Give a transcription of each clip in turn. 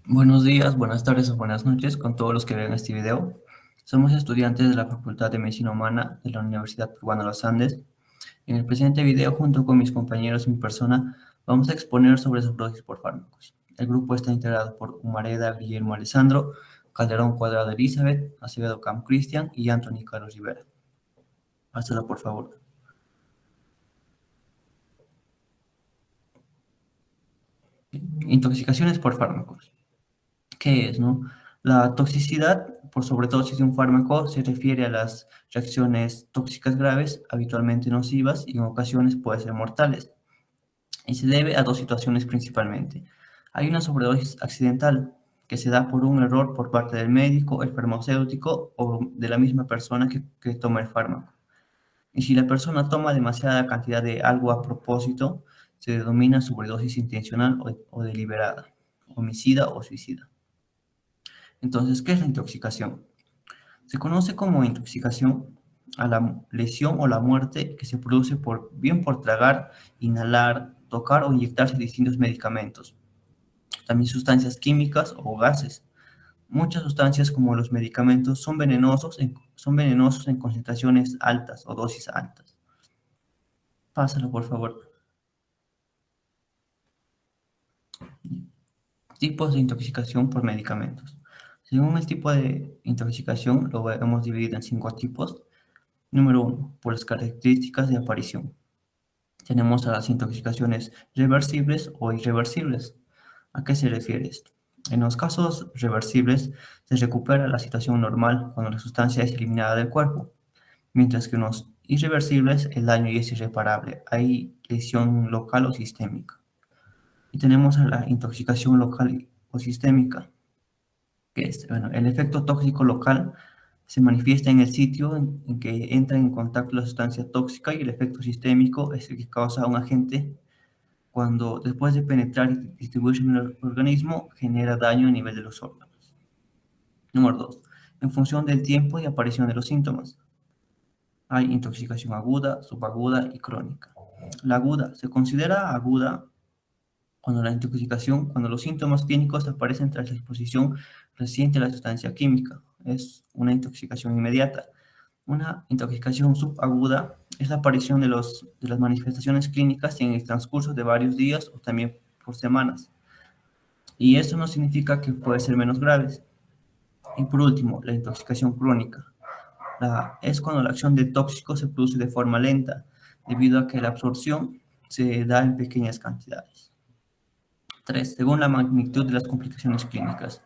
Buenos días, buenas tardes o buenas noches con todos los que ven este video. Somos estudiantes de la Facultad de Medicina Humana de la Universidad Peruana de los Andes. En el presente video, junto con mis compañeros y mi persona, vamos a exponer sobre sobredosis por fármacos. El grupo está integrado por Humareda Guillermo Alessandro, Calderón Cuadrado Elizabeth, Acevedo Camp Cristian y Anthony Carlos Rivera. Pásalo, por favor. Intoxicaciones por fármacos. ¿Qué es, no? La toxicidad por sobredosis de un fármaco se refiere a las reacciones tóxicas graves, habitualmente nocivas y en ocasiones pueden ser mortales, y se debe a dos situaciones principalmente. Hay una sobredosis accidental que se da por un error por parte del médico, el farmacéutico o de la misma persona que toma el fármaco. Y si la persona toma demasiada cantidad de algo a propósito, se denomina sobredosis intencional o deliberada, homicida o suicida. Entonces, ¿qué es la intoxicación? Se conoce como intoxicación a la lesión o la muerte que se produce bien por tragar, inhalar, tocar o inyectarse distintos medicamentos, también sustancias químicas o gases. Muchas sustancias como los medicamentos son venenosos en concentraciones altas o dosis altas. Pásalo, por favor. Tipos de intoxicación por medicamentos. Según el tipo de intoxicación, lo hemos dividido en 5 tipos. Número 1, por las características de aparición. Tenemos a las intoxicaciones reversibles o irreversibles. ¿A qué se refiere esto? En los casos reversibles se recupera la situación normal cuando la sustancia es eliminada del cuerpo, mientras que en los irreversibles el daño ya es irreparable, hay lesión local o sistémica. Y tenemos a la intoxicación local o sistémica, que es, bueno, el efecto tóxico local se manifiesta en el sitio en que entra en contacto la sustancia tóxica, y el efecto sistémico es el que causa un agente cuando después de penetrar y distribuirse en el organismo genera daño a nivel de los órganos. Número 2. En función del tiempo y aparición de los síntomas. Hay intoxicación aguda, subaguda y crónica. La aguda se considera aguda cuando los síntomas clínicos aparecen tras la exposición reciente a la sustancia química. Es una intoxicación inmediata. Una intoxicación subaguda es la aparición de las manifestaciones clínicas en el transcurso de varios días o también por semanas. Y esto no significa que puede ser menos graves. Y por último, la intoxicación crónica. Es cuando la acción del tóxico se produce de forma lenta, debido a que la absorción se da en pequeñas cantidades. 3. Según la magnitud de las complicaciones clínicas,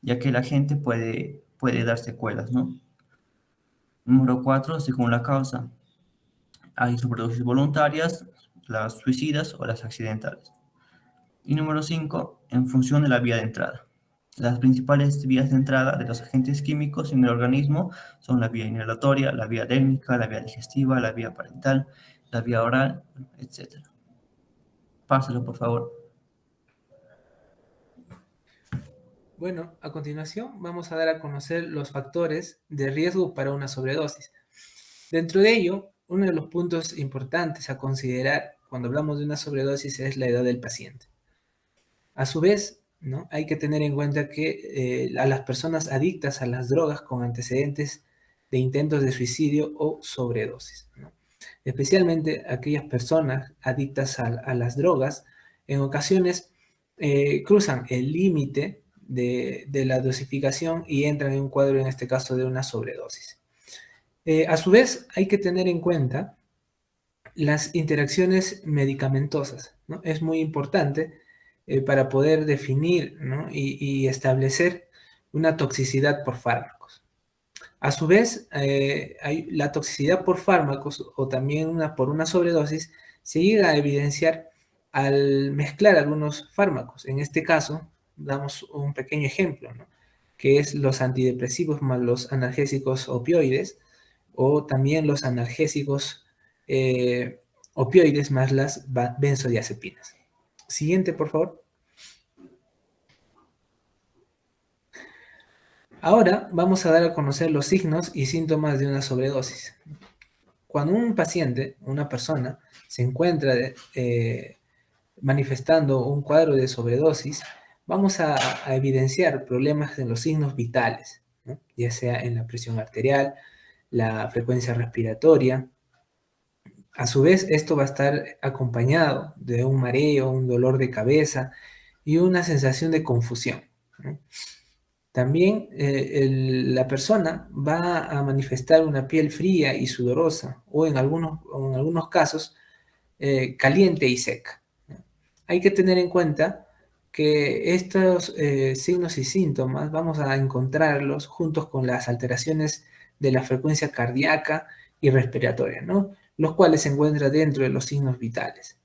ya que la gente puede dar secuelas, ¿no? Número 4. Según la causa. Hay sobredosis voluntarias, las suicidas o las accidentales. Y número 5, en función de la vía de entrada. Las principales vías de entrada de los agentes químicos en el organismo son la vía inhalatoria, la vía dérmica, la vía digestiva, la vía parental, la vía oral, etc. Pásalo, por favor. Bueno, a continuación vamos a dar a conocer los factores de riesgo para una sobredosis. Dentro de ello, uno de los puntos importantes a considerar cuando hablamos de una sobredosis es la edad del paciente. A su vez, ¿no? Hay que tener en cuenta que a las personas adictas a las drogas con antecedentes de intentos de suicidio o sobredosis, ¿no? Especialmente aquellas personas adictas a las drogas, en ocasiones cruzan el límite de la dosificación y entran en un cuadro, en este caso, de una sobredosis. A su vez, hay que tener en cuenta las interacciones medicamentosas, ¿no? Es muy importante para poder definir, ¿no? y establecer una toxicidad por fármacos. A su vez, la toxicidad por fármacos o también por una sobredosis se llega a evidenciar al mezclar algunos fármacos. En este caso, damos un pequeño ejemplo, ¿no? Que es los antidepresivos más los analgésicos opioides, o también los analgésicos opioides más las benzodiazepinas. Siguiente, por favor. Ahora vamos a dar a conocer los signos y síntomas de una sobredosis. Cuando un paciente, una persona, se encuentra manifestando un cuadro de sobredosis, vamos a evidenciar problemas en los signos vitales, ¿no? Ya sea en la presión arterial, la frecuencia respiratoria. A su vez, esto va a estar acompañado de un mareo, un dolor de cabeza y una sensación de confusión, ¿no? También la persona va a manifestar una piel fría y sudorosa o en algunos casos caliente y seca, ¿no? Hay que tener en cuenta que estos signos y síntomas vamos a encontrarlos juntos con las alteraciones de la frecuencia cardíaca y respiratoria, ¿no? Los cuales se encuentran dentro de los signos vitales.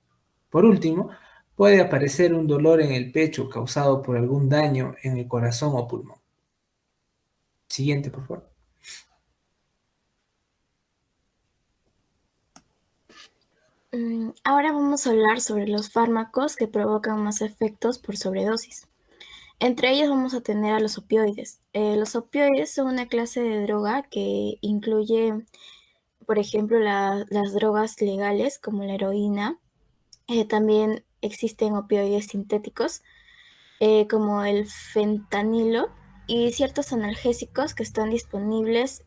Por último, puede aparecer un dolor en el pecho causado por algún daño en el corazón o pulmón. Siguiente, por favor. Ahora vamos a hablar sobre los fármacos que provocan más efectos por sobredosis. Entre ellos vamos a tener a los opioides. Los opioides son una clase de droga que incluye, por ejemplo, las drogas legales como la heroína. También existen opioides sintéticos como el fentanilo y ciertos analgésicos que están disponibles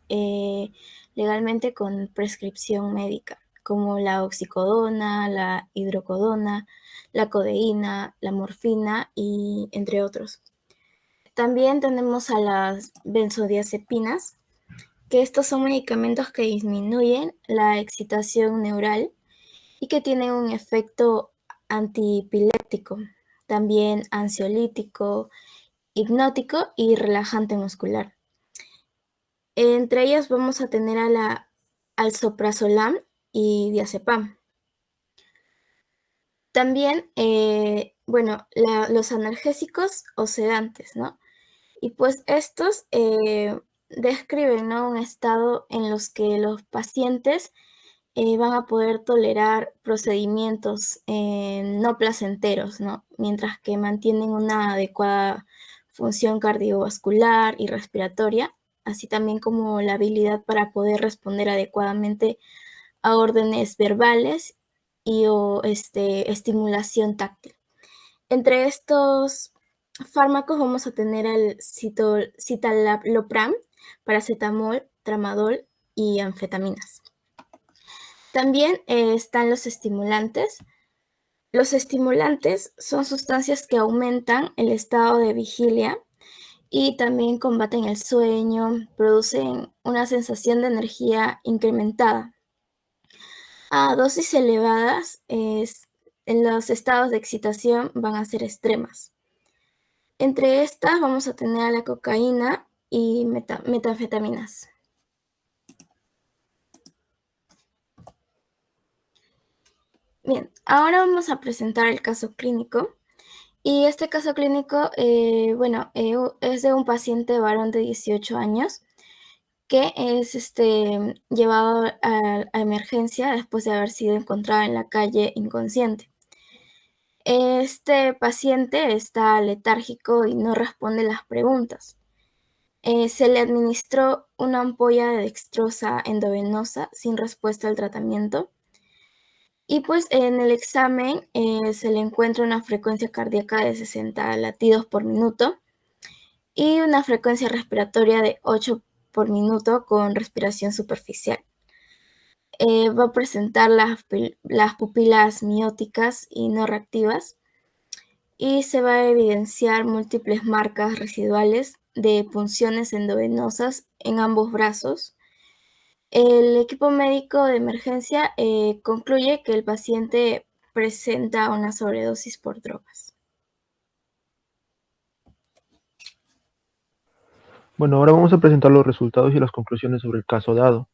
legalmente con prescripción médica, como la oxicodona, la hidrocodona, la codeína, la morfina y entre otros. También tenemos a las benzodiazepinas, que estos son medicamentos que disminuyen la excitación neural y que tienen un efecto antipiléptico, también ansiolítico, hipnótico y relajante muscular. Entre ellas vamos a tener al soprazolam y diazepam. También, los analgésicos o sedantes, ¿no? Y pues estos describen, ¿no?, un estado en los que los pacientes van a poder tolerar procedimientos no placenteros, ¿no? Mientras que mantienen una adecuada función cardiovascular y respiratoria, así también como la habilidad para poder responder adecuadamente a órdenes verbales y estimulación táctil. Entre estos fármacos vamos a tener el citalopram, paracetamol, tramadol y anfetaminas. También están los estimulantes. Los estimulantes son sustancias que aumentan el estado de vigilia y también combaten el sueño, producen una sensación de energía incrementada. A dosis elevadas, en los estados de excitación van a ser extremas. Entre estas vamos a tener a la cocaína y metanfetaminas. Bien, ahora vamos a presentar el caso clínico. Y este caso clínico, es de un paciente varón de 18 años que es llevado a emergencia después de haber sido encontrado en la calle inconsciente. Este paciente está letárgico y no responde las preguntas. Se le administró una ampolla de dextrosa endovenosa sin respuesta al tratamiento. Y pues en el examen se le encuentra una frecuencia cardíaca de 60 latidos por minuto y una frecuencia respiratoria de 8 por minuto con respiración superficial. Va a presentar las pupilas mióticas y no reactivas y se va a evidenciar múltiples marcas residuales de punciones endovenosas en ambos brazos. El equipo médico de emergencia concluye que el paciente presenta una sobredosis por drogas. Bueno, ahora vamos a presentar los resultados y las conclusiones sobre el caso dado.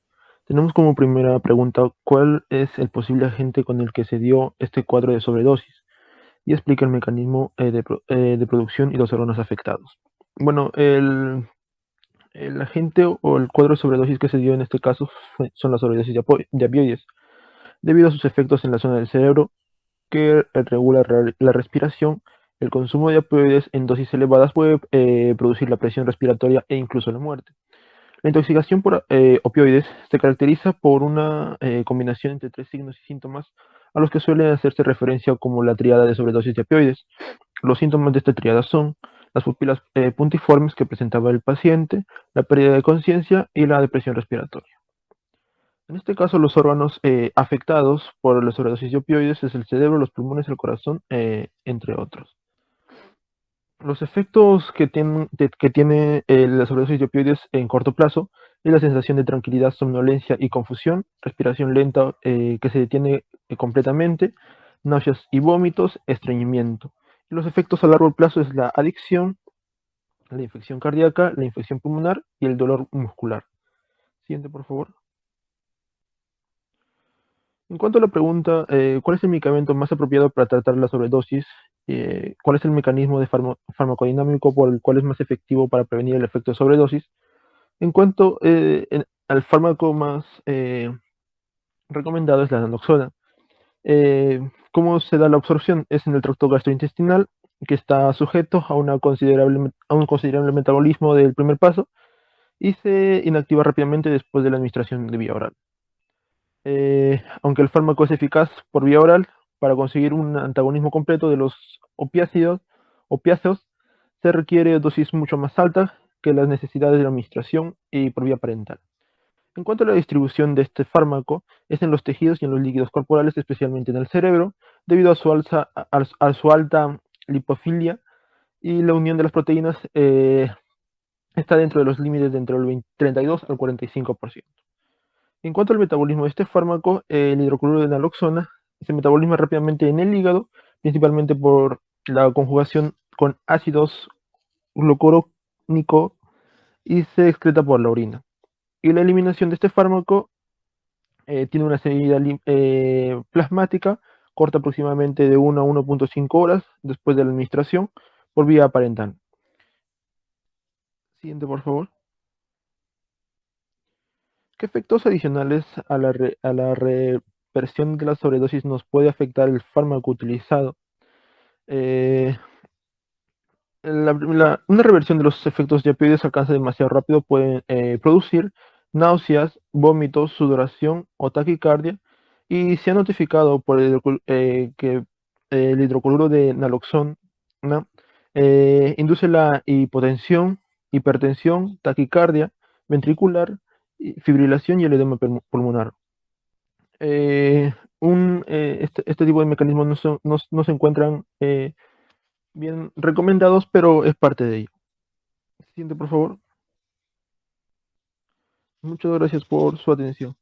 Tenemos como primera pregunta, ¿cuál es el posible agente con el que se dio este cuadro de sobredosis? Y explica el mecanismo de producción y los órganos afectados. Bueno, el agente o el cuadro de sobredosis que se dio en este caso son las sobredosis de opioides, debido a sus efectos en la zona del cerebro que regula la respiración. El consumo de opioides en dosis elevadas puede producir la presión respiratoria e incluso la muerte. La intoxicación por opioides se caracteriza por una combinación entre tres signos y síntomas a los que suele hacerse referencia como la tríada de sobredosis de opioides. Los síntomas de esta tríada son las pupilas puntiformes que presentaba el paciente, la pérdida de conciencia y la depresión respiratoria. En este caso, los órganos afectados por la sobredosis de opioides es el cerebro, los pulmones, el corazón, entre otros. Los efectos que tiene la sobredosis de opioides en corto plazo es la sensación de tranquilidad, somnolencia y confusión, respiración lenta que se detiene completamente, náuseas y vómitos, estreñimiento. Y los efectos a largo plazo es la adicción, la infección cardíaca, la infección pulmonar y el dolor muscular. Siguiente, por favor. En cuanto a la pregunta, ¿cuál es el medicamento más apropiado para tratar la sobredosis? ¿Cuál es el mecanismo de farmacodinámico por el cual es más efectivo para prevenir el efecto de sobredosis? En cuanto al fármaco más recomendado es la naloxona. ¿Cómo se da la absorción? Es en el tracto gastrointestinal, que está sujeto a un considerable metabolismo del primer paso y se inactiva rápidamente después de la administración de vía oral. Aunque el fármaco es eficaz por vía oral, para conseguir un antagonismo completo de los opiáceos, se requiere dosis mucho más altas que las necesidades de la administración y por vía parental. En cuanto a la distribución de este fármaco, es en los tejidos y en los líquidos corporales, especialmente en el cerebro, debido a su alta lipofilia y la unión de las proteínas está dentro de los límites de entre el 32 al 45%. En cuanto al metabolismo de este fármaco, el hidrocloruro de naloxona se metaboliza rápidamente en el hígado, principalmente por la conjugación con ácidos glucurónico y se excreta por la orina. Y la eliminación de este fármaco tiene una salida plasmática corta aproximadamente de 1 a 1.5 horas después de la administración por vía parental. Siguiente, por favor. ¿Qué efectos adicionales a la reversión de la sobredosis nos puede afectar el fármaco utilizado? Una reversión de los efectos de opioides alcanza demasiado rápido puede producir náuseas, vómitos, sudoración o taquicardia, y se ha notificado por que el hidrocloruro de naloxona induce la hipotensión, hipertensión, taquicardia ventricular, fibrilación y el edema pulmonar. Este tipo de mecanismos no se encuentran bien recomendados, pero es parte de ello. Siguiente, por favor. Muchas gracias por su atención.